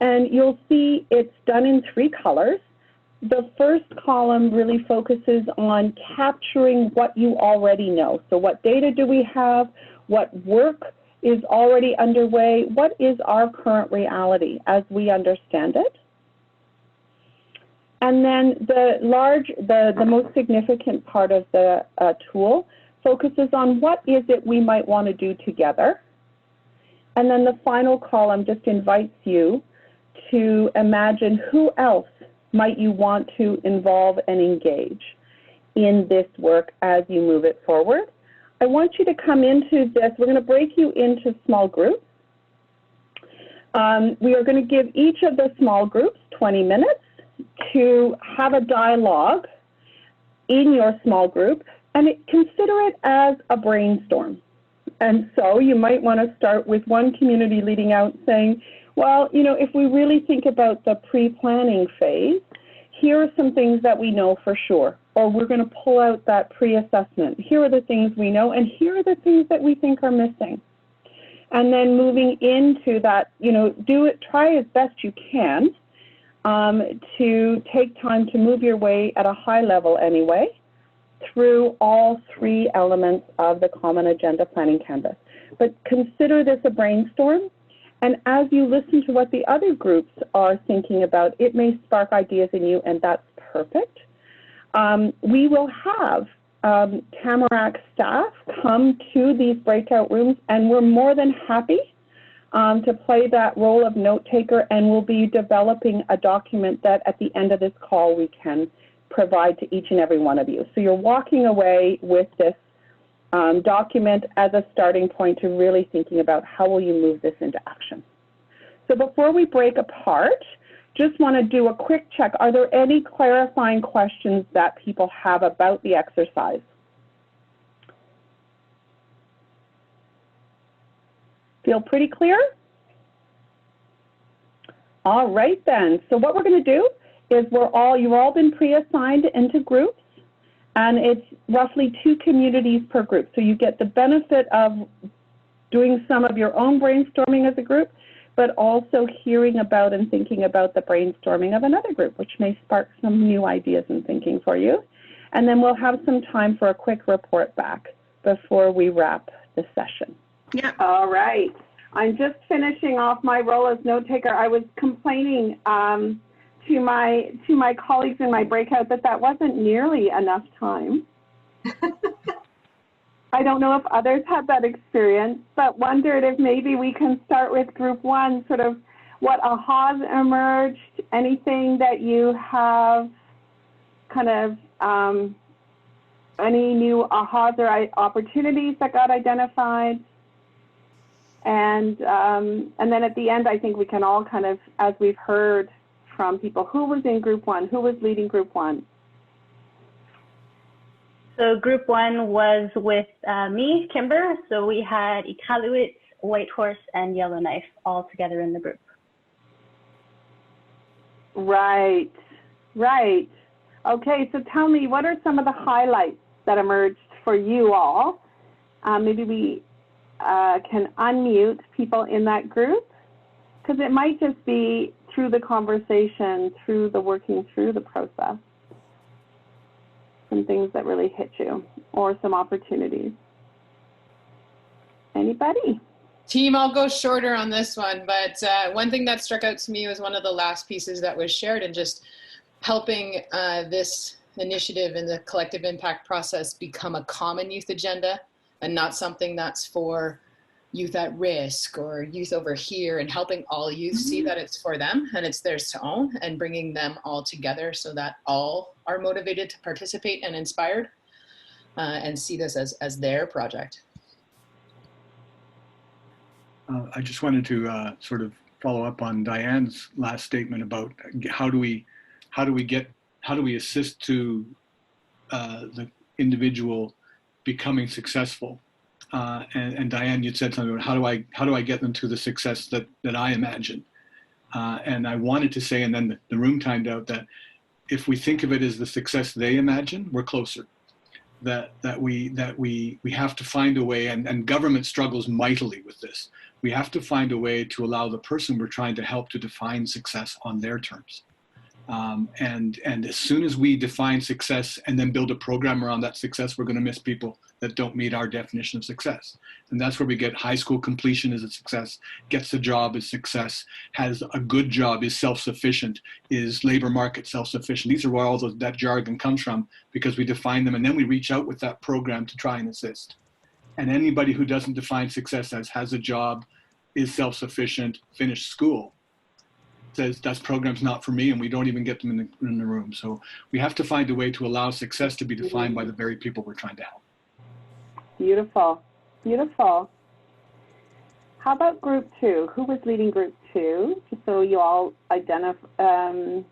And you'll see it's done in 3 colors. The first column really focuses on capturing what you already know. So what data do we have? What work is already underway? What is our current reality as we understand it? And then the most significant part of the tool focuses on what is it we might want to do together. And then the final column just invites you to imagine who else might you want to involve and engage in this work as you move it forward. I want you to come into this. We're going to break you into small groups. We are going to give each of the small groups 20 minutes to have a dialogue in your small group, and consider it as a brainstorm. And so you might want to start with one community leading out saying, well, you know, if we really think about the pre-planning phase, here are some things that we know for sure, or we're going to pull out that pre-assessment. Here are the things we know, and here are the things that we think are missing. And then moving into that, you know, try as best you can to take time to move your way at a high level anyway through all 3 elements of the Common Agenda Planning Canvas. But consider this a brainstorm, and as you listen to what the other groups are thinking about, it may spark ideas in you, and that's perfect. We will have Tamarack staff come to these breakout rooms, and we're more than happy to play that role of note taker, and we'll be developing a document that at the end of this call we can provide to each and every one of you. So you're walking away with this document as a starting point to really thinking about how will you move this into action. So before we break apart, just want to do a quick check. Are there any clarifying questions that people have about the exercise? Feel pretty clear? All right then. So what we're going to do is you've all been pre-assigned into groups, and it's roughly 2 communities per group. So you get the benefit of doing some of your own brainstorming as a group, but also hearing about and thinking about the brainstorming of another group, which may spark some new ideas and thinking for you. And then we'll have some time for a quick report back before we wrap the session. Yeah. All right. I'm just finishing off my role as note taker. I was complaining to my colleagues in my breakout that wasn't nearly enough time. I don't know if others had that experience, but wondered if maybe we can start with group one, sort of what ahas emerged, anything that you have kind of, any new ahas or opportunities that got identified. And then at the end, I think we can all kind of, as we've heard from people, who was in group one, who was leading group one? So group one was with me, Kimber. So we had Iqaluit, Whitehorse, and Yellowknife all together in the group. Right, right. Okay, so tell me, what are some of the highlights that emerged for you all? Maybe we can unmute people in that group, because it might just be through the conversation, through the working through the process, some things that really hit you, or some opportunities. Anybody? Team, I'll go shorter on this one, but one thing that struck out to me was one of the last pieces that was shared, and just helping this initiative and the collective impact process become a common youth agenda and not something that's for youth at risk or youth over here, and helping all youth see that it's for them and it's theirs to own, and bringing them all together so that all are motivated to participate and inspired and see this as their project. I just wanted to sort of follow up on Diane's last statement about how do we assist to the individual becoming successful. And Diane, you'd said something about how do I get them to the success that I imagine. And I wanted to say, and then the room timed out, that if we think of it as the success they imagine, we're closer. That we have to find a way, and government struggles mightily with this. We have to find a way to allow the person we're trying to help to define success on their terms. And as soon as we define success and then build a program around that success, we're going to miss people that don't meet our definition of success. And that's where we get high school completion is a success, gets a job is success, has a good job, is self-sufficient, is labor market self-sufficient. These are where all that jargon comes from, because we define them and then we reach out with that program to try and assist. And anybody who doesn't define success as has a job, is self-sufficient, finished school, says that program's not for me, and we don't even get them in the room. So we have to find a way to allow success to be defined by the very people we're trying to help. Beautiful, beautiful. How about group two? Who was leading group two? Just so you all identify.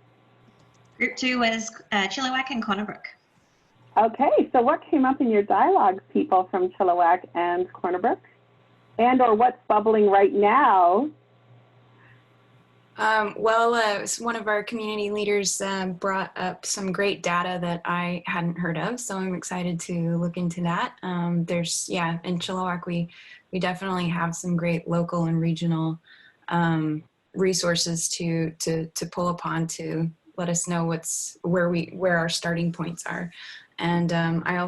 Group two was Chilliwack and Corner Brook. Okay, so what came up in your dialogues, people from Chilliwack and Corner Brook? And or what's bubbling right now? One of our community leaders brought up some great data that I hadn't heard of, so I'm excited to look into that. In Chilliwack, we definitely have some great local and regional resources to pull upon to let us know where our starting points are. And I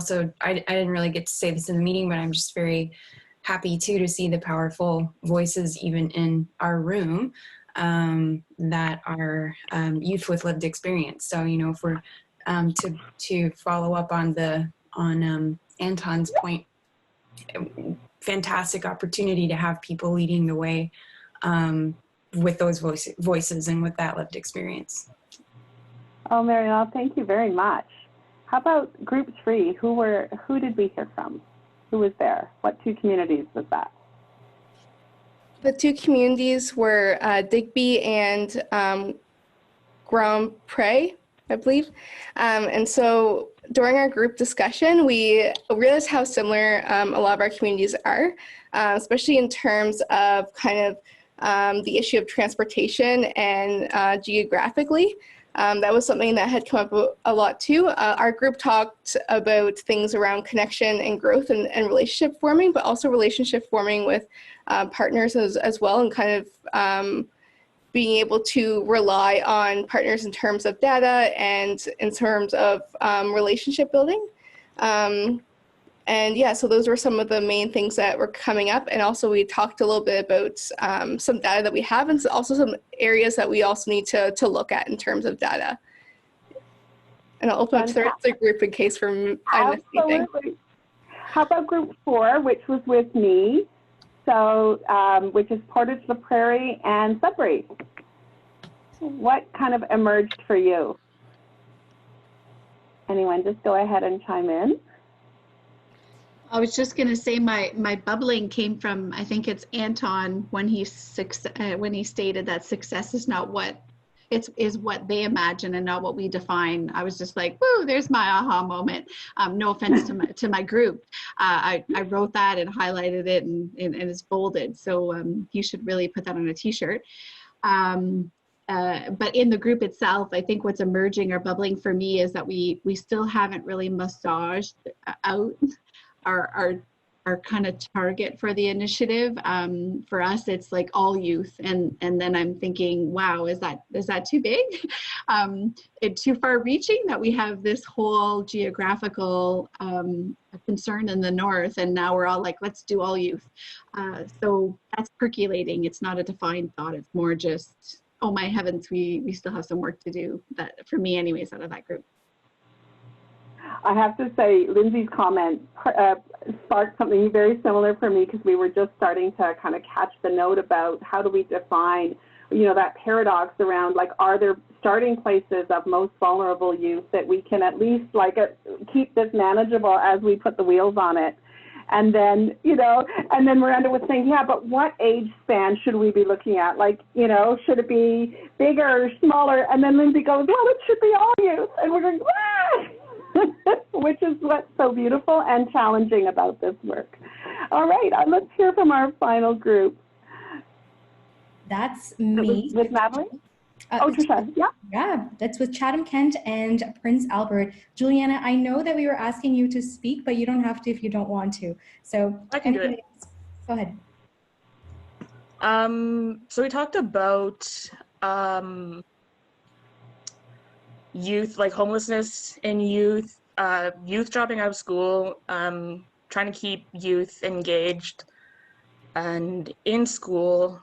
didn't really get to say this in the meeting, but I'm just very happy to see the powerful voices even in our room that are youth with lived experience. So, if we're to follow up on Anton's point, fantastic opportunity to have people leading the way with those voices and with that lived experience. Oh, Marielle, thank you very much. How about group three? Who did we hear from? Who was there? What two communities was that? The two communities were Digby and Grand Pré, I believe. And so during our group discussion, we realized how similar a lot of our communities are, especially in terms of kind of the issue of transportation and geographically. That was something that had come up a lot too. Our group talked about things around connection and growth and relationship forming, but also relationship forming with partners as well, and kind of being able to rely on partners in terms of data and in terms of relationship building. And yeah, so those were some of the main things that were coming up. And also we talked a little bit about some data that we have and also some areas that we also need to look at in terms of data. And I'll open up to the rest of the group in case I missed anything. How about group 4, which was with me, so which is Portage la Prairie and Sudbury. What kind of emerged for you? Anyone, just go ahead and chime in. I was just going to say my bubbling came from, I think it's Anton when he stated that success is not what is what they imagine and not what we define. I was just like, woo, there's my aha moment. No offense to my group. I wrote that and highlighted it and it's bolded. So you should really put that on a t-shirt. But in the group itself, I think what's emerging or bubbling for me is that we still haven't really massaged out our kind of target for the initiative. For us, it's like all youth, and then I'm thinking, wow, is that too big? It's too far reaching that we have this whole geographical concern in the north, and now we're all like, let's do all youth. So that's percolating. It's not a defined thought. It's more just, oh my heavens, we still have some work to do. That for me, anyways, out of that group. I have to say, Lindsay's comment sparked something very similar for me because we were just starting to kind of catch the note about how do we define, that paradox around like, are there starting places of most vulnerable youth that we can at least keep this manageable as we put the wheels on it. And then, and then Miranda was saying, yeah, but what age span should we be looking at? Like, should it be bigger or smaller? And then Lindsay goes, well, it should be all youth. And we're going, ah! Which is what's so beautiful and challenging about this work. All right, let's hear from our final group. That's me. With Madeline? Tricia, yeah. Yeah, that's with Chatham-Kent and Prince Albert. Juliana, I know that we were asking you to speak, but you don't have to if you don't want to. So I can do it. Go ahead. So we talked about youth, like homelessness in youth, youth dropping out of school, trying to keep youth engaged and in school,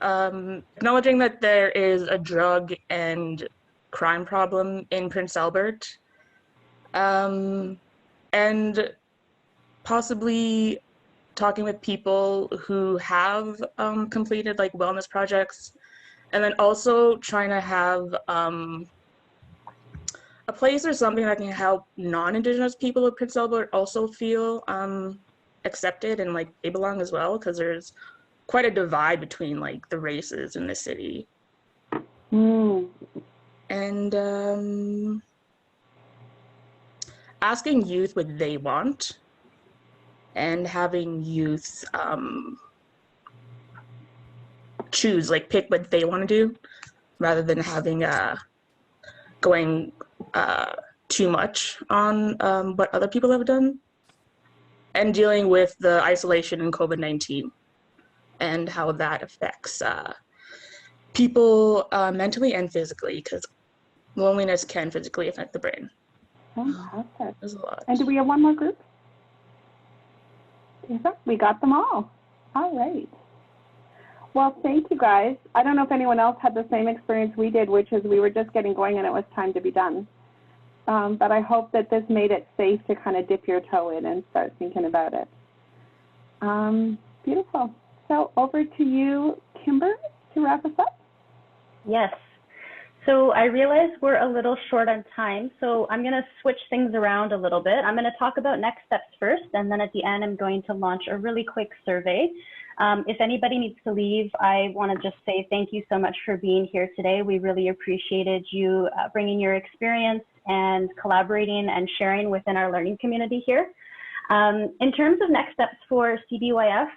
acknowledging that there is a drug and crime problem in Prince Albert, and possibly talking with people who have completed like wellness projects, and then also trying to have a place or something that can help non-Indigenous people of Prince Albert also feel accepted and like they belong as well, because there's quite a divide between like the races in the city. And asking youth what they want and having youth choose, like pick what they want to do rather than having going too much on what other people have done, and dealing with the isolation in COVID-19 and how that affects people mentally and physically, because loneliness can physically affect the brain. Fantastic. There's a lot. And do we have one more group? We got them all. All right. Well, thank you guys. I don't know if anyone else had the same experience we did, which is we were just getting going and it was time to be done. But I hope that this made it safe to kind of dip your toe in and start thinking about it. Beautiful. So over to you, Kimber, to wrap us up. Yes. So I realize we're a little short on time, so I'm going to switch things around a little bit. I'm going to talk about next steps first, and then at the end, I'm going to launch a really quick survey. If anybody needs to leave, I want to just say thank you so much for being here today. We really appreciated you bringing your experience and collaborating and sharing within our learning community here. In terms of next steps for CBYF,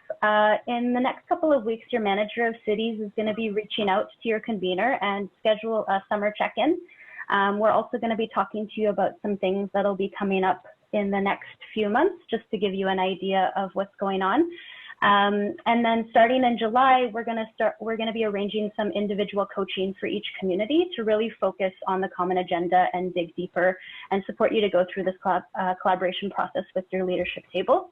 in the next couple of weeks, your manager of cities is going to be reaching out to your convener and schedule a summer check-in. We're also going to be talking to you about some things that'll be coming up in the next few months, just to give you an idea of what's going on. And then starting in July, we're going to be arranging some individual coaching for each community to really focus on the common agenda and dig deeper and support you to go through this collaboration process with your leadership table.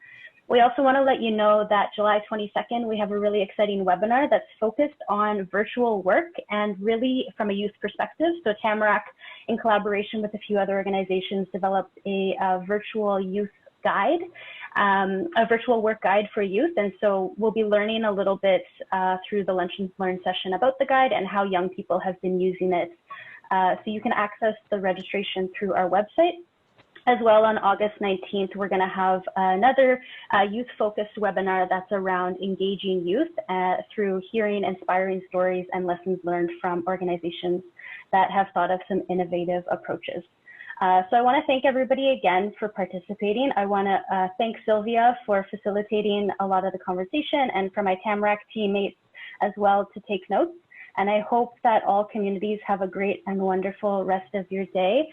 We also want to let you know that July 22nd, we have a really exciting webinar that's focused on virtual work and really from a youth perspective. So Tamarack, in collaboration with a few other organizations, developed a virtual youth guide, a virtual work guide for youth. And so we'll be learning a little bit through the Lunch and Learn session about the guide and how young people have been using it. So you can access the registration through our website. As well, on August 19th, we're going to have another youth-focused webinar that's around engaging youth through hearing inspiring stories and lessons learned from organizations that have thought of some innovative approaches. So I want to thank everybody again for participating. I want to thank Sylvia for facilitating a lot of the conversation and for my Tamarack teammates as well to take notes. And I hope that all communities have a great and wonderful rest of your day.